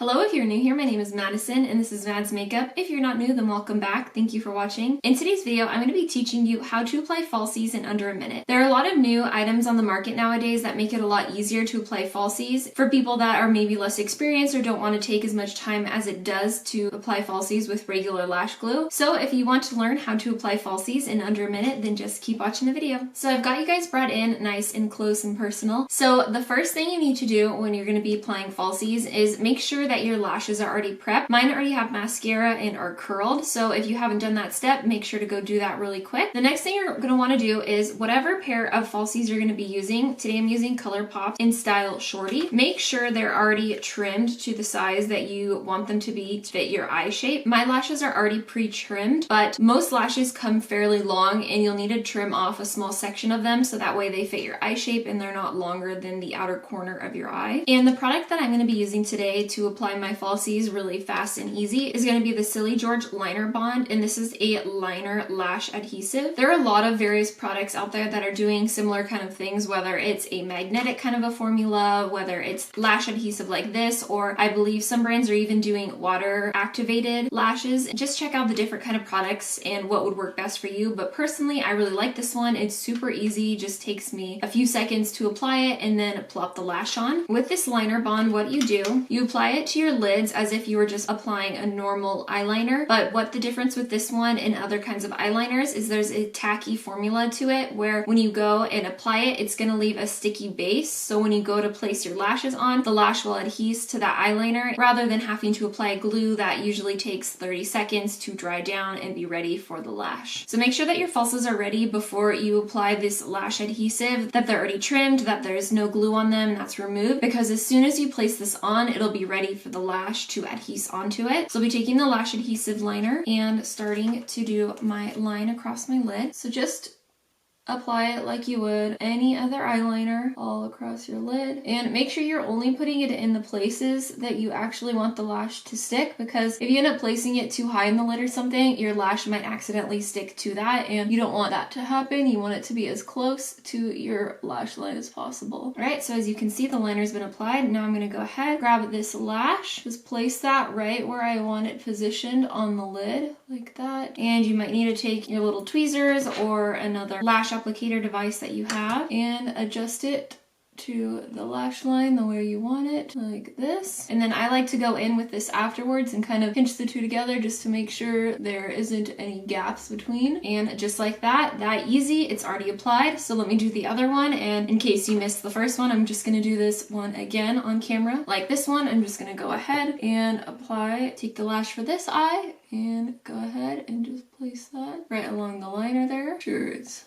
Hello, if you're new here, my name is Madison and this is Mad's Makeup. If you're not new, then welcome back. Thank you for watching. In today's video, I'm going to be teaching you how to apply falsies in under a minute. There are a lot of new items on the market nowadays that make it a lot easier to apply falsies for people that are maybe less experienced or don't want to take as much time as it does to apply falsies with regular lash glue. So if you want to learn how to apply falsies in under a minute, then just keep watching the video. So I've got you guys brought in nice and close and personal. So the first thing you need to do when you're going to be applying falsies is make sure that your lashes are already prepped. Mine already have mascara and are curled, so if you haven't done that step, make sure to go do that really quick. The next thing you're going to want to do is whatever pair of falsies you're going to be using. Today I'm using Colourpop in style Shorty. Make sure they're already trimmed to the size that you want them to be to fit your eye shape. My lashes are already pre-trimmed, but most lashes come fairly long and you'll need to trim off a small section of them so that way they fit your eye shape and they're not longer than the outer corner of your eye. And the product that I'm going to be using today to apply my falsies really fast and easy is going to be the Silly George Liner Bond, and this is a liner lash adhesive. There are a lot of various products out there that are doing similar kind of things, whether it's a magnetic kind of a formula, whether it's lash adhesive like this, or I believe some brands are even doing water activated lashes. Just check out the different kind of products and what would work best for you, but personally I really like this one. It's super easy, just takes me a few seconds to apply it and then plop the lash on. With this liner bond, what you do, you apply it to your lids as if you were just applying a normal eyeliner, but what the difference with this one and other kinds of eyeliners is there's a tacky formula to it where when you go and apply it, it's going to leave a sticky base, so when you go to place your lashes on, the lash will adhere to that eyeliner rather than having to apply glue that usually takes 30 seconds to dry down and be ready for the lash. So make sure that your falsies are ready before you apply this lash adhesive, that they're already trimmed, that there's no glue on them, that's removed, because as soon as you place this on, it'll be ready for the lash to adhere onto it. So I'll be taking the lash adhesive liner and starting to do my line across my lid. So just apply it like you would any other eyeliner all across your lid, and make sure you're only putting it in the places that you actually want the lash to stick, because if you end up placing it too high in the lid or something, your lash might accidentally stick to that and you don't want that to happen. You want it to be as close to your lash line as possible. Alright, so as you can see, the liner's been applied. Now I'm going to go ahead, grab this lash, just place that right where I want it positioned on the lid, like that. And you might need to take your little tweezers or another lash applicator device that you have and adjust it to the lash line the way you want it, like this. And then I like to go in with this afterwards and kind of pinch the two together just to make sure there isn't any gaps between. And just like that easy, it's already applied. So let me do the other one, and in case you missed the first one, I'm just going to do this one again on camera. Like this one, I'm just going to go ahead and apply, take the lash for this eye and go ahead and just place that right along the liner there. Sure, it's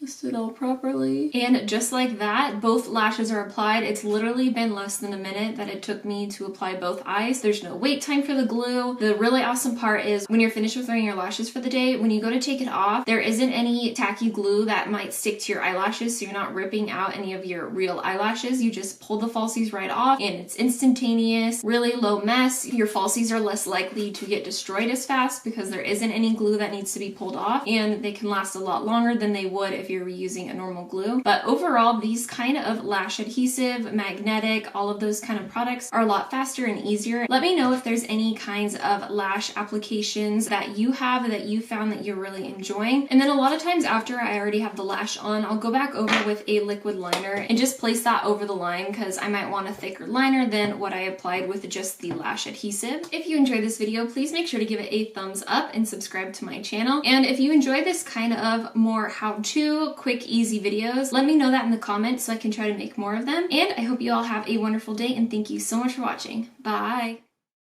adjusted all properly. And just like that, both lashes are applied. It's literally been less than a minute that it took me to apply both eyes. There's no wait time for the glue. The really awesome part is when you're finished with wearing your lashes for the day, when you go to take it off, there isn't any tacky glue that might stick to your eyelashes, so you're not ripping out any of your real eyelashes. You just pull the falsies right off and it's instantaneous, really low mess. Your falsies are less likely to get destroyed as fast because there isn't any glue that needs to be pulled off, and they can last a lot longer than they would if you're reusing a normal glue. But overall, these kind of lash adhesive, magnetic, all of those kind of products are a lot faster and easier. Let me know if there's any kinds of lash applications that you have that you found that you're really enjoying. And then a lot of times after I already have the lash on, I'll go back over with a liquid liner and just place that over the line because I might want a thicker liner than what I applied with just the lash adhesive. If you enjoyed this video, please make sure to give it a thumbs up and subscribe to my channel. And if you enjoy this kind of more how-to, quick, easy videos, let me know that in the comments so I can try to make more of them. And I hope you all have a wonderful day, and thank you so much for watching. Bye!